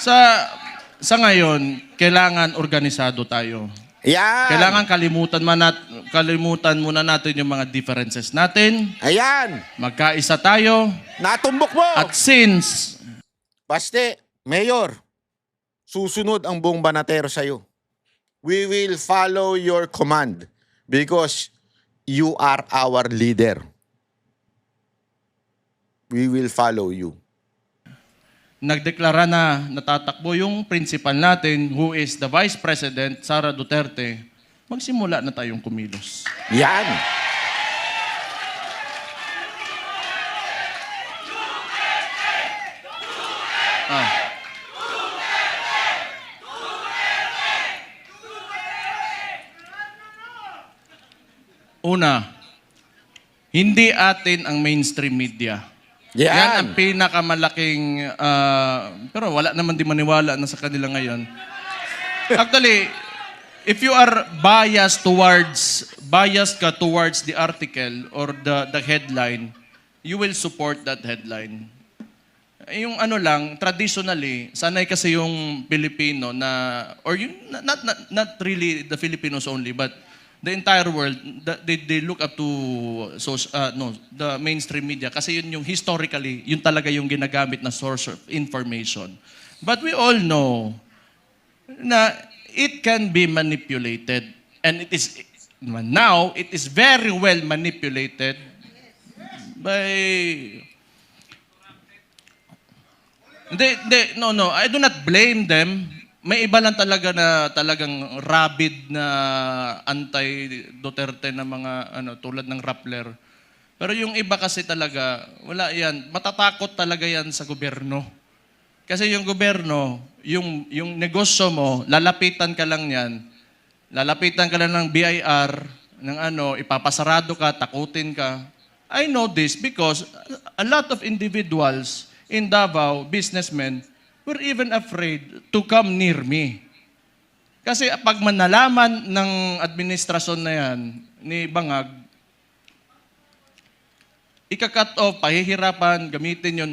Sa sa ngayon, kailangan organisado tayo. Ayan. Kailangan kalimutan muna natin yung mga differences natin. Ayan. Magkaisa tayo. Natumbok mo. At since Baste, Mayor, susunod ang buong Banatero sa'yo. We will follow your command because you are our leader. We will follow you. nagdeklara na natatakbo yung principal natin who is the Vice President, Sara Duterte, magsimula na tayong kumilos. Yan. Una, hindi atin ang mainstream media. Yan ang pinakamalaking, pero wala naman di maniwala na sa kanila ngayon. Actually, if you are biased ka towards the article or the headline, you will support that headline. Yung ano lang, traditionally, sanay kasi yung Pilipino na, or yung, not really the Filipinos only, but the entire world, they look up to the mainstream media kasi yun yung historically, yun talaga yung ginagamit na source of information. But we all know na it can be manipulated, and now it is very well manipulated by no, I do not blame them. May iba lang talaga na talagang rabid na anti-Duterte na mga tulad ng Rappler. Pero yung iba kasi talaga, wala yan. Matatakot talaga yan sa gobyerno. Kasi yung gobyerno, yung negosyo mo, lalapitan ka lang yan. Lalapitan ka lang ng BIR, ng ipapasarado ka, takutin ka. I know this because a lot of individuals in Davao, businessmen, were even afraid to come near me. Kasi pag manalaman ng administrasyon na yan, ni Bangag, ika-cut off, pahihirapan, gamitin yun.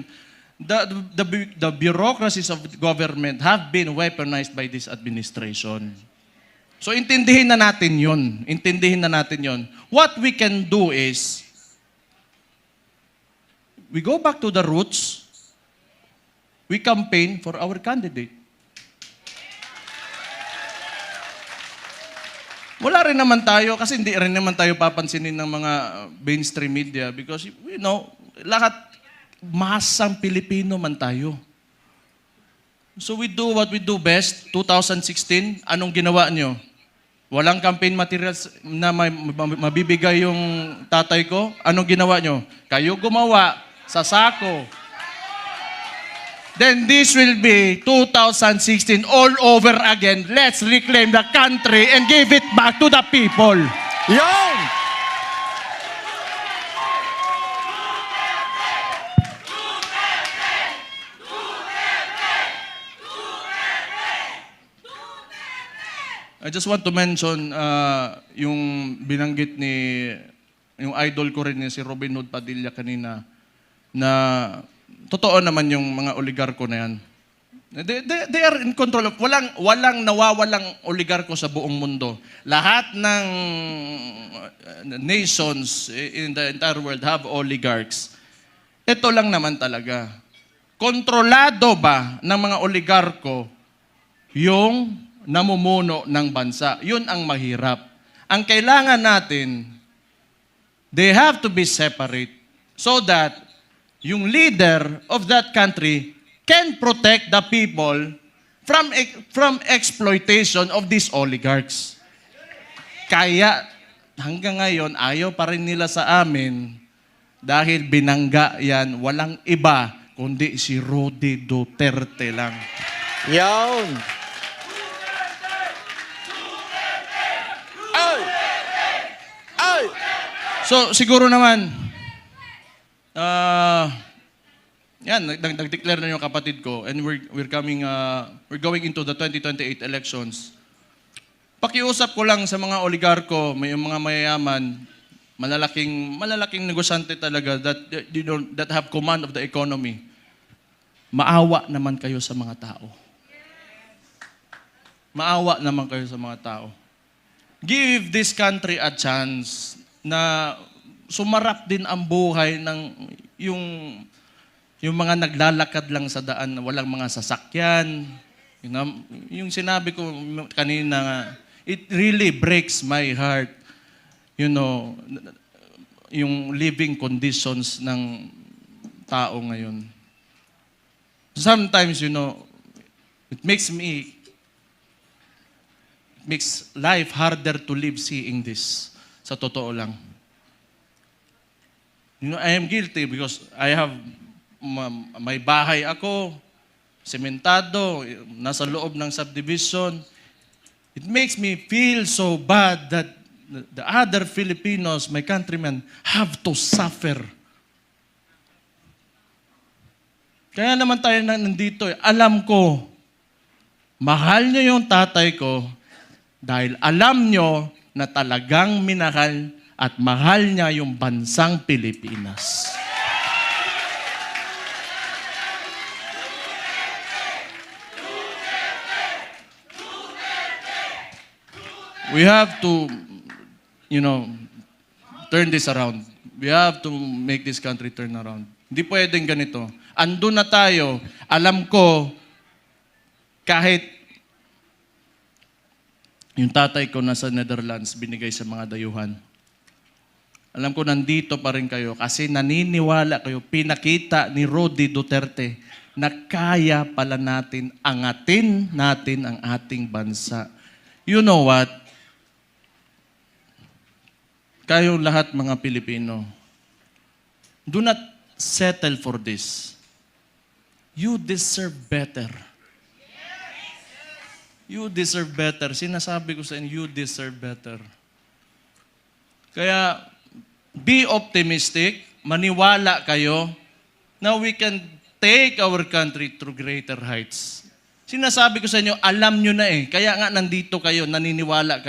The bureaucracies of government have been weaponized by this administration. So intindihin na natin yun. Intindihin na natin yun. What we can do is, we go back to the roots. We campaign for our candidate. Wala rin naman tayo, kasi hindi rin naman tayo papansinin ng mga mainstream media because, lahat masang Pilipino man tayo. So we do what we do best. 2016, anong ginawa nyo? Walang campaign materials na mabibigay yung tatay ko. Anong ginawa nyo? Kayo gumawa sa sako. Then this will be 2016 all over again. Let's reclaim the country and give it back to the people. Yon! I just want to mention yung binanggit yung idol ko rin si Robin Hood Padilla kanina na totoo naman yung mga oligarko na yan. They are in control of, walang nawawalang oligarko sa buong mundo. Lahat ng nations in the entire world have oligarchs. Ito lang naman talaga. Kontrolado ba ng mga oligarko yung namumuno ng bansa? Yun ang mahirap. Ang kailangan natin, they have to be separate so that yung leader of that country can protect the people from exploitation of these oligarchs. Kaya hanggang ngayon, ayaw pa rin nila sa amin dahil binangga yan, walang iba kundi si Rudy Duterte lang. Yon! Ay! Ay! So siguro naman, yan, nag-declare na yung kapatid ko and we're going into the 2028 elections. Pakiusap ko lang sa mga oligarko, may mga mayayaman, malalaking negosyante talaga that have command of the economy. Maawa naman kayo sa mga tao. maawa naman kayo sa mga tao. Give this country a chance na sumarap din ang buhay ng yung mga naglalakad lang sa daan na walang mga sasakyan. Yung sinabi ko kanina, it really breaks my heart. Yung living conditions ng tao ngayon. Sometimes, it makes life harder to live seeing this. Sa totoo lang. I am guilty because I have may bahay ako, sementado, nasa loob ng subdivision. It makes me feel so bad that the other Filipinos, my countrymen, have to suffer. Kaya naman tayo nandito. Alam ko, mahal nyo yung tatay ko dahil alam nyo na talagang minahal at mahal niya yung bansang Pilipinas. We have to, turn this around. We have to make this country turn around. Hindi pwedeng ganito. Andun na tayo. Alam ko, kahit yung tatay ko nasa Netherlands, binigay sa mga dayuhan. Alam ko, nandito pa rin kayo kasi naniniwala kayo, pinakita ni Rodi Duterte na kaya pala natin angatin natin ang ating bansa. You know what? Kayo lahat mga Pilipino, do not settle for this. You deserve better. You deserve better. Sinasabi ko sa inyo, you deserve better. Kaya, be optimistic, maniwala kayo na we can take our country to greater heights. Sinasabi ko sa inyo, alam nyo na eh. Kaya nga nandito kayo, naniniwala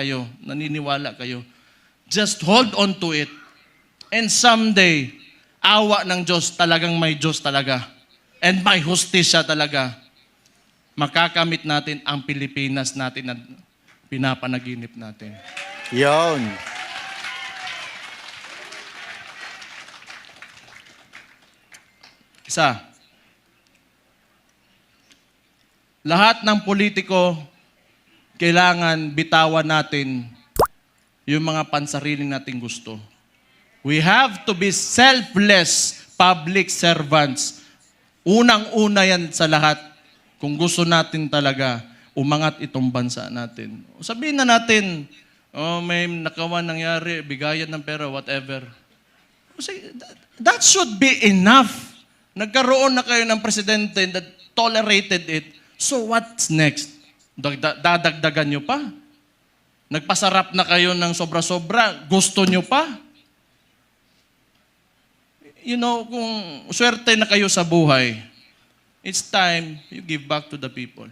kayo. Just hold on to it. And someday, awa ng Diyos, talagang may Diyos talaga. And may hustisya talaga. Makakamit natin ang Pilipinas natin na pinapanaginip natin. Yon. Isa, lahat ng politiko, kailangan bitawan natin yung mga pansariling nating gusto. We have to be selfless public servants. Unang-una yan sa lahat. Kung gusto natin talaga umangat itong bansa natin. Sabihin na natin, may nakawan nangyari, bigayan ng pera, whatever. That should be enough. Nagkaroon na kayo ng presidente that tolerated it. So what's next? Dadagdagan nyo pa? Nagpasarap na kayo ng sobra-sobra, gusto nyo pa? Kung swerte na kayo sa buhay, it's time you give back to the people.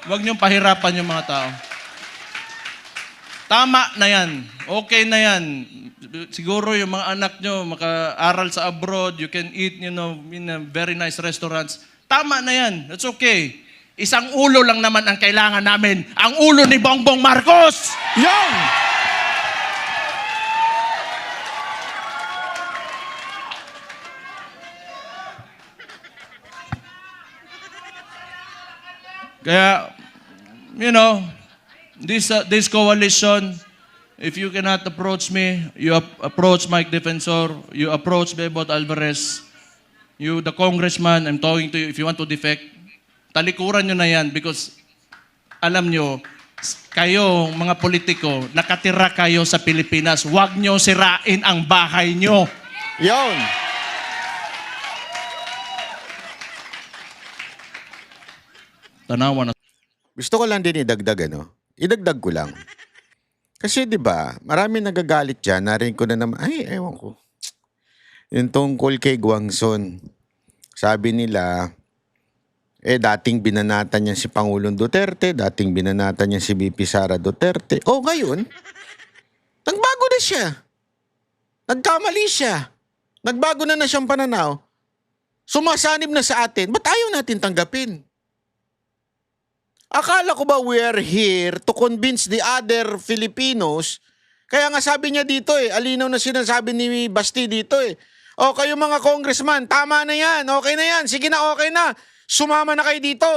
Huwag niyong pahirapan yung mga tao. Tama na yan. Okay na yan. Siguro yung mga anak nyo maka-aral sa abroad, you can eat, in a very nice restaurants. Tama na yan. That's okay. Isang ulo lang naman ang kailangan namin. Ang ulo ni Bongbong Marcos! Yon! Kaya, this coalition, if you cannot approach me, you approach Mike Defensor, you approach Bebot Alvarez, you, the congressman, I'm talking to you, if you want to defect, talikuran nyo na yan because alam nyo, kayo, mga politiko, nakatira kayo sa Pilipinas, huwag nyo sirain ang bahay nyo. Yon! Tanawa na. Gusto ko lang din idagdag, idagdag ko lang. Kasi 'di ba, marami nagagalit diyan, narinig ko na naman, ewan ko. Yung tungkol kay Guangson. Sabi nila, dating binanatan niya si Pangulong Duterte, dating binanatan niya si VP Sara Duterte. Ngayon, nagbago na siya. Nagkamali siya. Nagbago na siyang pananaw. Sumasanib na sa atin. Ba't ayaw natin tanggapin? Akala ko ba we're here to convince the other Filipinos? Kaya nga sabi niya dito alinaw na sinasabi ni Basti dito O kayo mga congressman, tama na yan, okay na yan, sige na, okay na. Sumama na kayo dito.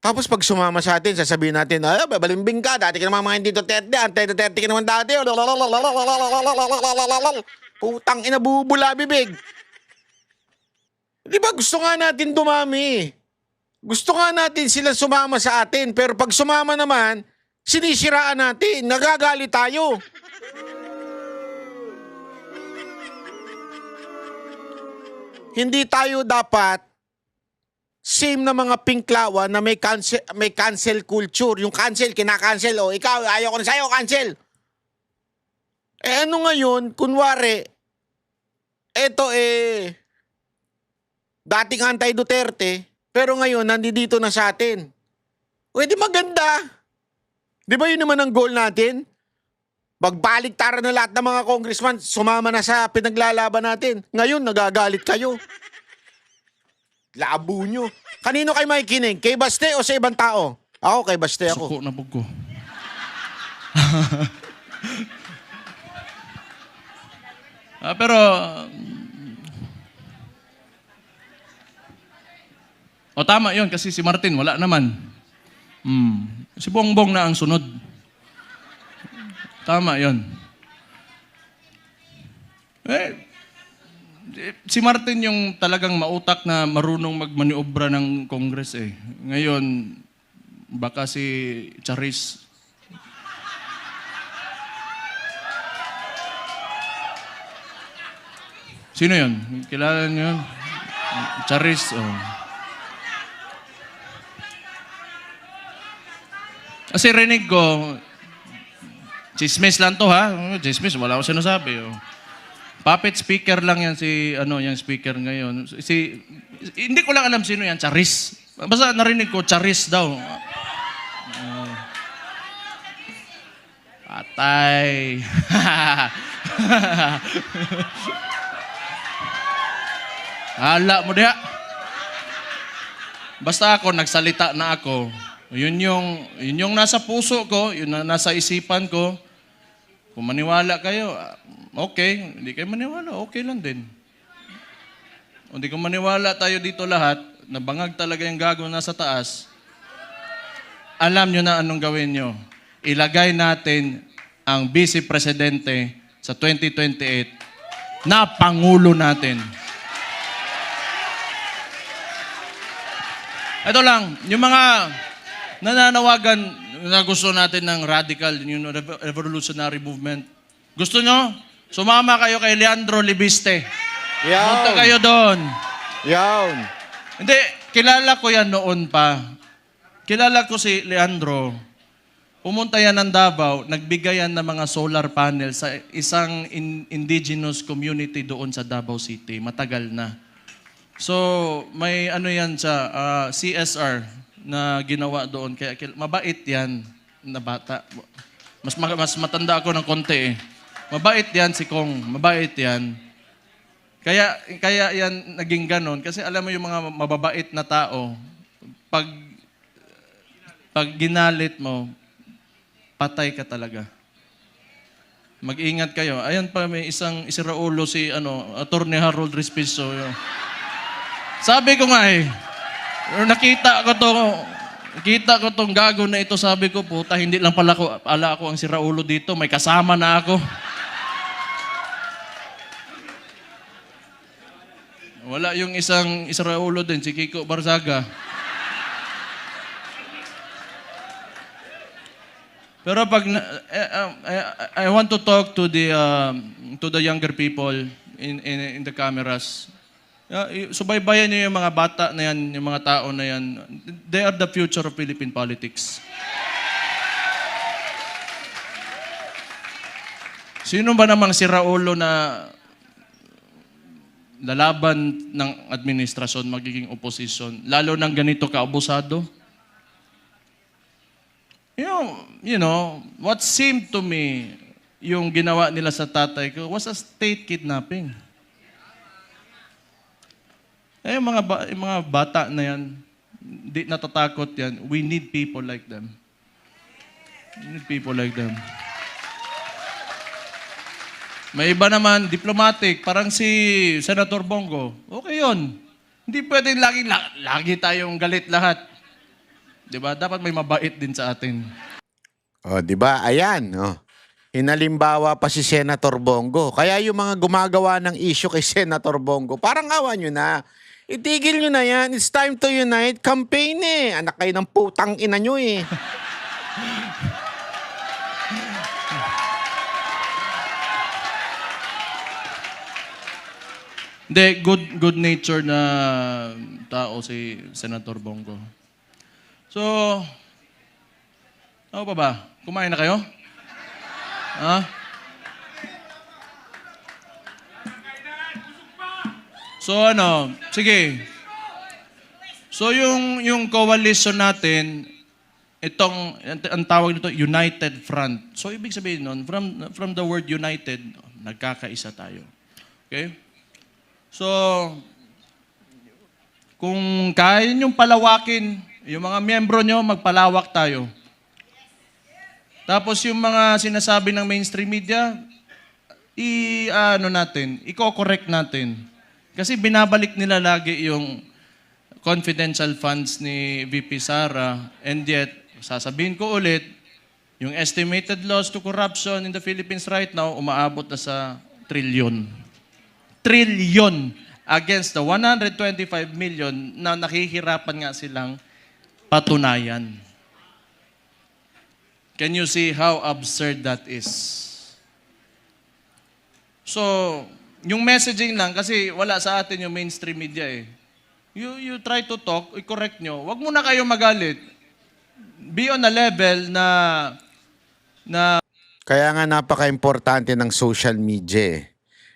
Tapos pag sumama sa atin, sasabihin natin, babalimbing ka, dati ka naman mga hindi Duterte, anti-Duterte ka naman dati. Putang ina, bubula bibig. Di ba gusto nga natin dumami? Gusto nga natin sila sumama sa atin, pero pag sumama naman, sinisiraan natin, nagagalit tayo. Hindi tayo dapat same na mga pinklawa na may cancel culture. Yung cancel, kinakancel. Ikaw, ayaw ko na sa'yo, cancel. Ano ngayon, kunwari, eto dating anti-Duterte, pero ngayon, nandito na sa atin. Di maganda. Di ba yun naman ang goal natin? Magbaliktaran na lahat ng mga congressman, sumama na sa pinaglalaban natin. Ngayon, nagagalit kayo. Labo nyo. Kanino kayo makikinig? Kay Baste o sa ibang tao? Ako, kay Baste ako. Suko na bugo. Pero, tama yun kasi si Martin, wala naman. Si Bongbong na ang sunod. Tama yun. Si Martin yung talagang mautak na marunong magmaniobra ng Congress Ngayon, baka si Charis. Sino yun? Kilala niyo yun? Charis, Kasi rinig ko, chismis lang to ha. Chismis, wala akong sinasabi. Puppet speaker lang yan yung speaker ngayon. Hindi ko lang alam sino yan, Charis. Basta narinig ko, Charis daw. Patay. Hala mo diha. Basta ako, nagsalita na ako. Yun yung nasa puso ko, yun na nasa isipan ko. Kung maniwala kayo, okay. Hindi kayo maniwala, okay lang din. Kung hindi ko maniwala tayo dito lahat, nabangag talaga yung gago nasa taas, alam nyo na anong gawin nyo. Ilagay natin ang Vice Presidente sa 2028 na Pangulo natin. Ito lang, yung mga nananawagan na gusto natin ng radical, yung revolutionary movement. Gusto nyo? Sumama kayo kay Leandro Libiste. Punta kayo doon. Hindi, kilala ko yan noon pa. Kilala ko si Leandro. Pumunta yan ng Davao, nagbigay yan ng mga solar panel sa isang indigenous community doon sa Davao City. Matagal na. So, may yan sa CSR na ginawa doon. Kaya mabait yan na bata. Mas matanda ako ng konti Mabait yan si Kong. Mabait yan. Kaya yan naging ganon. Kasi alam mo yung mga mababait na tao, pag ginalit mo, patay ka talaga. Mag-ingat kayo. Ayan pa, may isang isiraulo si Attorney Harold Respiso. Sabi ko nga nakita ko tong gago na ito, sabi ko, puta, hindi lang pala ako ang siraulo dito, may kasama na ako. Wala yung isang Israulo din, si Kiko Barzaga. Pero pag I want to talk to the younger people in the cameras. Subaybayan niyo yung mga bata na yan, yung mga tao na yan. They are the future of Philippine politics. Sino ba namang si Raulo na lalaban ng administrasyon, magiging opposition, lalo ng ganito kaabusado? You know, what seemed to me, yung ginawa nila sa tatay ko, was a state kidnapping. Yung mga bata na yan, di natatakot yan. We need people like them. We need people like them. May iba naman, diplomatic, parang si Senator Bongo. Okay yun. Hindi pwedeng lagi tayong galit lahat. Diba? Dapat may mabait din sa atin. O, di ba? Ayan, oh. Hinalimbawa pa si Senator Bongo. Kaya yung mga gumagawa ng issue kay Senator Bongo, parang awa nyo na. Itigil nyo na yan. It's time to unite. Campaign eh. Anak kayo ng putang ina nyo eh. Hindi, good nature na tao si Senator Bongo. So, ano pa ba? Kumain na kayo? Ha? So sige. So yung coalition natin, ang tawag nito United Front. So ibig sabihin nun, from the word united, nagkakaisa tayo. Okay? So kung kaya niyong palawakin, yung mga miyembro nyo, magpalawak tayo. Tapos yung mga sinasabi ng mainstream media, i-correct natin. Kasi binabalik nila lagi yung confidential funds ni VP Sara, and yet, sasabihin ko ulit, yung estimated loss to corruption in the Philippines right now, umaabot na sa trilyon. Trilyon against the 125 million na nakihirapan nga silang patunayan. Can you see how absurd that is? So, yung messaging lang, kasi wala sa atin yung mainstream media eh. You try to talk, i-correct nyo. Huwag muna kayo magalit. Be on a level na Kaya nga napaka-importante ng social media eh.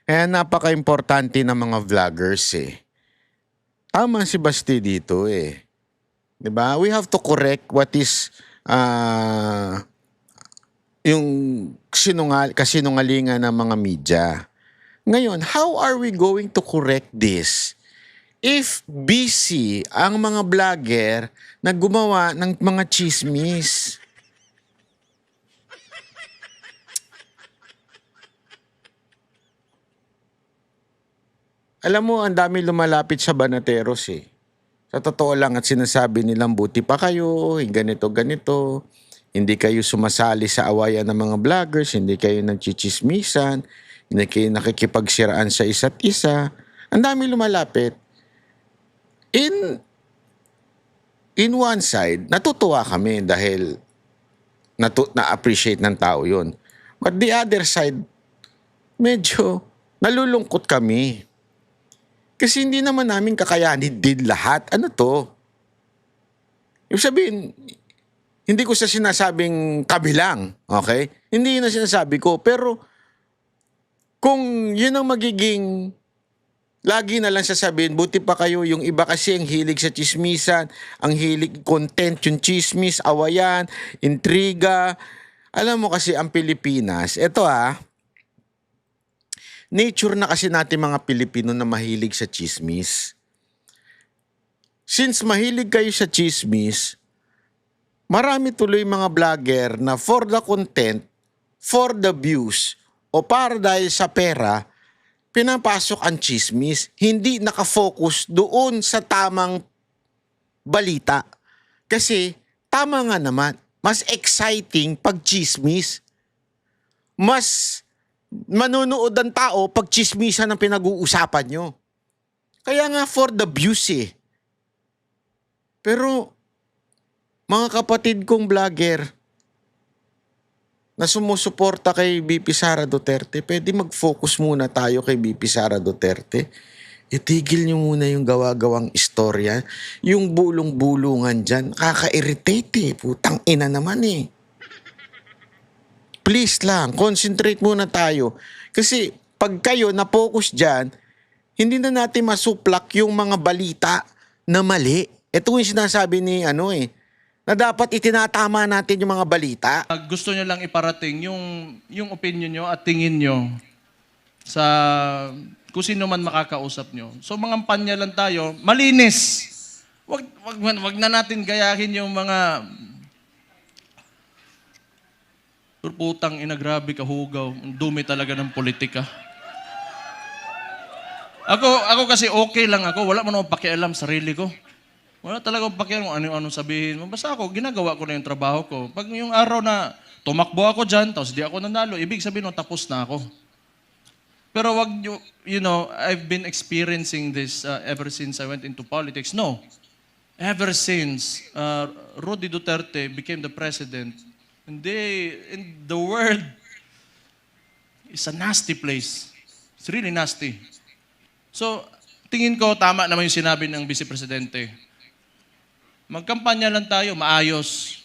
Kaya napaka-importante ng mga vloggers eh. Tama si Basti dito eh. 'Di ba? We have to correct what is yung kasinungalingan ng mga media. Ngayon, how are we going to correct this? If busy ang mga vlogger na gumawa ng mga chismis. Alam mo, ang dami lumalapit sa Banateros eh. Sa totoo lang at sinasabi nilang buti pa kayo, ganito. Hindi kayo sumasali sa awayan ng mga vloggers, hindi kayo nagchichismisan, hindi kayo nakikipagsiraan sa isa't isa. Ang dami lumalapit. In one side, natutuwa kami dahil na-appreciate ng tao yun. But the other side, medyo nalulungkot kami. Kasi hindi naman namin kakayanin din lahat. Ano to? Yung sabihin, hindi ko sa sinasabing kabilang. Okay? Hindi yun ang sinasabi ko. Pero kung yun ang magiging lagi na lang sasabihin, buti pa kayo, yung iba kasi ang hilig sa chismisan, ang hilig content, yung chismis, awayan, intriga. Alam mo kasi ang Pilipinas, nature na kasi natin mga Pilipino na mahilig sa chismis. Since mahilig kayo sa chismis, marami tuloy mga vlogger na for the content, for the views, o para dahil sa pera, pinapasok ang chismis, hindi nakafocus doon sa tamang balita. Kasi tama nga naman, mas exciting pag chismis. Mas manonood ang tao pag chismisan ang pinag-uusapan nyo. Kaya nga for the views eh. Pero mga kapatid kong vlogger na sumusuporta kay BP Sara Duterte, pwede mag-focus muna tayo kay BP Sara Duterte. Itigil nyo muna yung gawa-gawang istorya. Yung bulong-bulungan dyan, kaka-irritate eh. Putang ina naman eh. Please lang, concentrate muna tayo. Kasi pag kayo na-focus dyan, hindi na natin masuplak yung mga balita na mali. Ito yung sinasabi ni na dapat itinatama natin yung mga balita. Gusto nyo lang iparating yung opinion nyo at tingin nyo sa kung sino man makakausap nyo. So mga panya lang tayo, malinis. wag na natin gayahin yung mga putang ina, grabe kahugaw. Ang dumi talaga ng politika. Ako kasi okay lang ako. Wala man akong pakialam sa sarili ko. Wala talaga akong pakialam kung ano sabihin mo. Basta ako, ginagawa ko na yung trabaho ko. Pag yung araw na tumakbo ako dyan, tapos di ako nanalo, ibig sabihin tapos na ako. Pero wag you know, I've been experiencing this ever since I went into politics. No. Ever since Rudy Duterte became the president, and the world is a nasty place. It's really nasty. So, tingin ko tama naman yung sinabi ng Vice Presidente. Magkampanya lang tayo, maayos.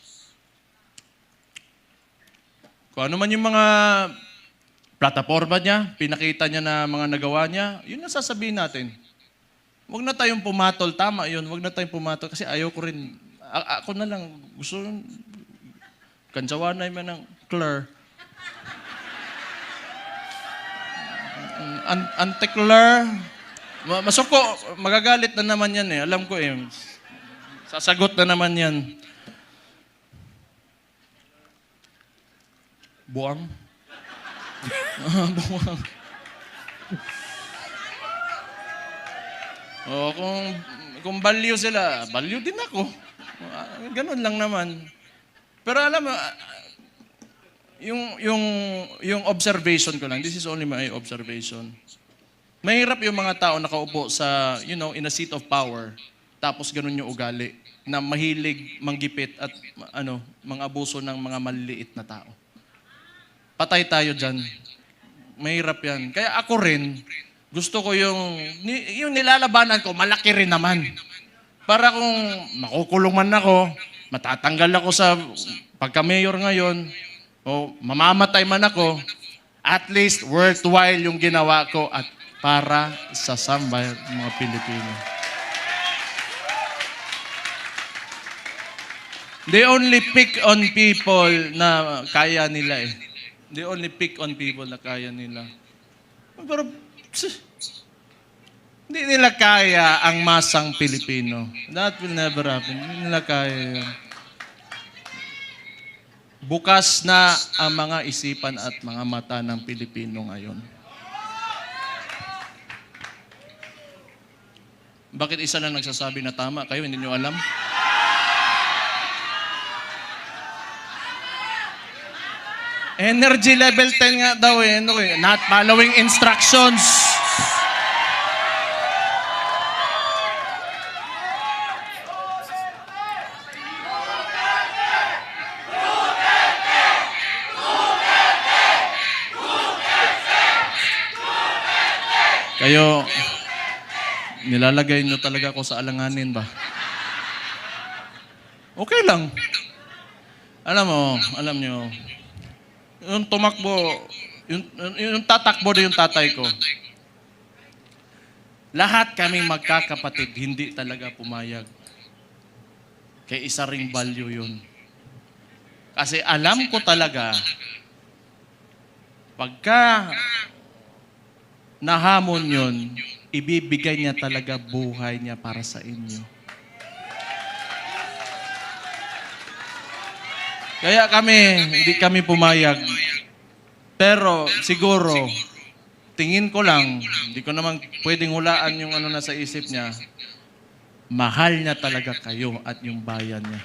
Kung ano man yung mga plataforma niya, pinakita niya na mga nagawa niya, yun ang sasabihin natin. Huwag na tayong pumatol. Tama yun. Huwag na tayong pumatol. Kasi ayaw ko rin. Ako na lang. Gusto kansawanay man ng Claire. Ante Claire. Masuko. Magagalit na naman yan eh. Alam ko eh. Sasagot na naman yan. Buwang. Buwang. O, kung baliw sila, baliw din ako. Ganun lang naman. Pero alam mo, yung observation ko lang, this is only my observation. Mahirap yung mga tao nakaupo sa, in a seat of power, tapos ganun yung ugali, na mahilig manggipit at mga abuso ng mga maliliit na tao. Patay tayo dyan. Mahirap yan. Kaya ako rin, gusto ko yung nilalabanan ko, malaki rin naman. Para kung makukulong man ako, matatanggal ako sa pagka-mayor ngayon, o mamamatay man ako, at least worthwhile yung ginawa ko at para sa sambayan ng mga Pilipino. They only pick on people na kaya nila eh. They only pick on people na kaya nila. Pero, hindi nila kaya ang masang Pilipino. That will never happen. Hindi nila kaya yun. Bukas na ang mga isipan at mga mata ng Pilipino ngayon. Bakit isa lang nagsasabi na tama? Kayo, hindi nyo alam? Energy level 10 nga daw eh. Not following instructions. Kayo, nilalagay nyo talaga ako sa alanganin ba? Okay lang. Alam nyo, yung tumakbo, yung tatakbo na yung tatay ko, lahat kaming magkakapatid, hindi talaga pumayag. Kaya isa ring value yun. Kasi alam ko talaga, pagka nahamon yun, ibibigay niya talaga buhay niya para sa inyo. Kaya hindi kami pumayag. Pero siguro, tingin ko lang, hindi ko naman pwedeng hulaan yung nasa isip niya, mahal niya talaga kayo at yung bayan niya.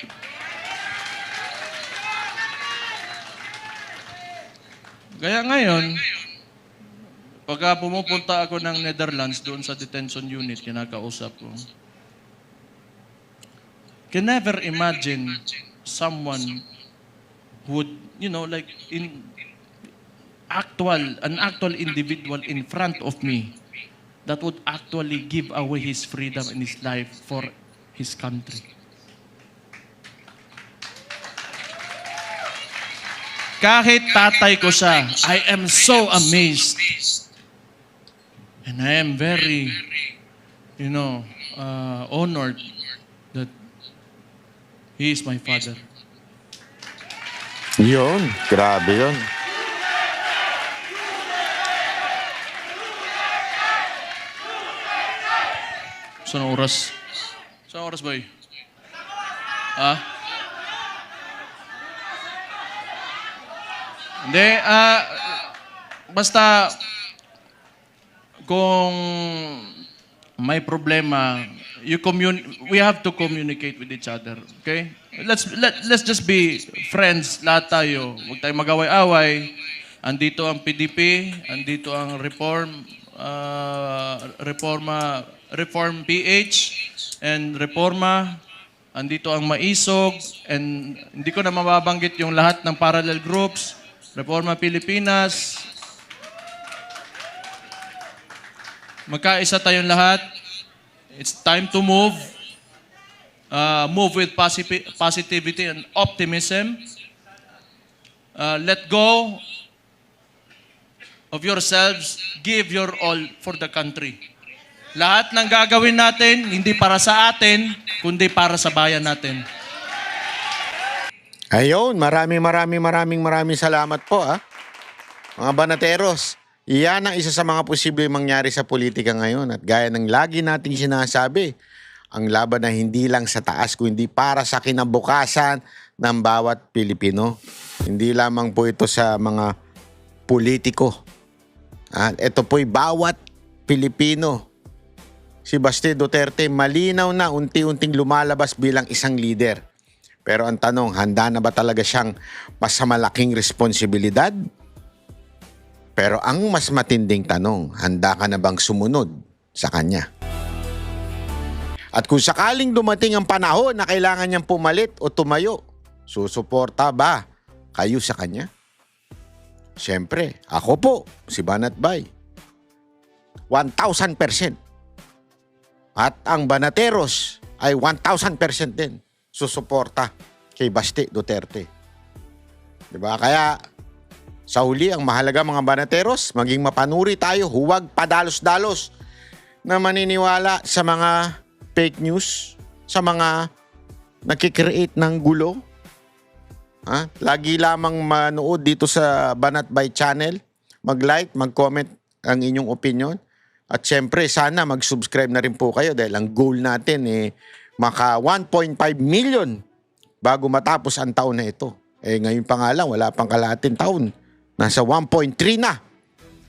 Kaya ngayon, pagka pumupunta ako ng Netherlands doon sa detention unit, kinakausap ko, can never imagine someone who would, like an actual individual in front of me that would actually give away his freedom and his life for his country. Kahit tatay ko siya, I am so amazed. And I am very, honored that he is my father. Yun, grabe yun. Saan oras? Sa oras, boy? Ah? Hindi, basta kung may problema, we have to communicate with each other, okay? Let's just be friends, lahat tayo. Huwag tayong mag-away-away. Andito ang PDP, andito ang Reform PH and Reforma. Andito ang Maisog, and hindi ko na mababanggit yung lahat ng parallel groups. Reforma Pilipinas. Magkaisa tayong lahat. It's time to move. Move with positivity and optimism. Let go of yourselves. Give your all for the country. Lahat ng gagawin natin, hindi para sa atin, kundi para sa bayan natin. Ayun, maraming salamat po mga banateros. Iyan ang isa sa mga posibleng mangyari sa politika ngayon. At gaya ng lagi nating sinasabi, ang laban na hindi lang sa taas, kundi para sa kinabukasan ng bawat Pilipino. Hindi lamang po ito sa mga politiko. Ito po'y bawat Pilipino. Si Baste Duterte malinaw na unti-unting lumalabas bilang isang leader. Pero ang tanong, handa na ba talaga siyang malaking responsibilidad? Pero ang mas matinding tanong, handa ka na bang sumunod sa kanya? At kung sakaling dumating ang panahon na kailangan niyang pumalit o tumayo, susuporta ba kayo sa kanya? Siyempre, ako po, si Banat Bay. 1,000%. At ang Banateros ay 1,000% din susuporta kay Baste Duterte. Diba? Kaya sa huli, ang mahalaga mga Banateros, maging mapanuri tayo, huwag padalos-dalos na maniniwala sa mga fake news, sa mga nakikreate ng gulo. Lagi lamang manood dito sa Banat Bay channel, mag-like, mag-comment ang inyong opinion. At syempre, sana mag-subscribe na rin po kayo dahil ang goal natin maka 1.5 million bago matapos ang taon na ito. Ngayon pa nga lang, wala pang kalahating taon. Nasa 1.3 na.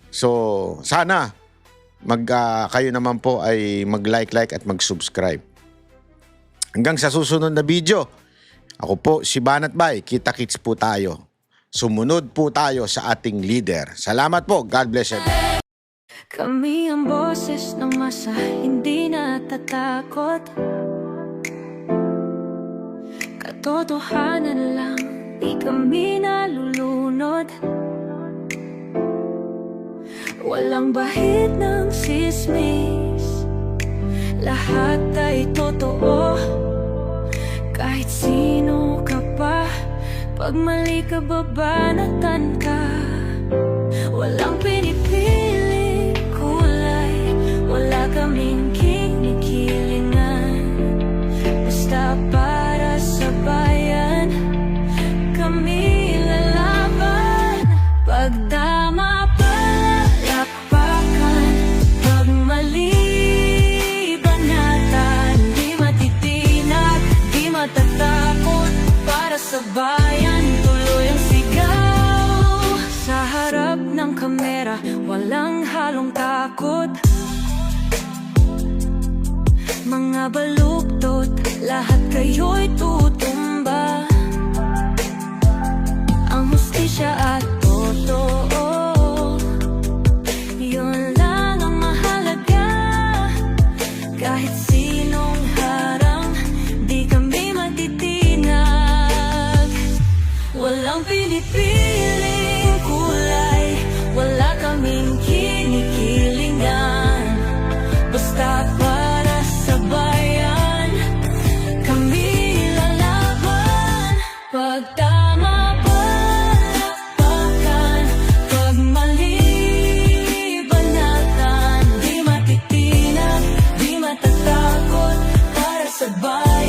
So, sana kayo naman po ay mag-like at mag-subscribe. Hanggang sa susunod na video, ako po si Banat Bay. Kita-kits po tayo. Sumunod po tayo sa ating leader. Salamat po. God bless everyone. Kami ang boses ng masa, hindi natatakot. Katotohanan lang, di kami nalulunod. Walang bahid ng sismis, lahat ay totoo. Kahit sino ka pa, pag mali ka babanatan ka. Walang pinipiling kulay, wala kaming kinikilingan. Basta para sa bayan, kami lalaban. Pagdama palakpakan, pag mali banatan. Di matitinag, di matatakot, para sa bayan tuloy ang sigaw. Sa harap ng kamera, walang halong takot. Mga baluktot, lahat kayo'y tutumba. Ang hustisya at totoo, yun lang ang mahalaga. Kahit sinong harang, di kami matitinag. Walang pinipiling kulay, wala kaming kinikilingan. Basta para sa bayan, kami lalaban. Pag tama palakpakan, pag mali banatan. Di matitinag, di matatakot, para sa bayan.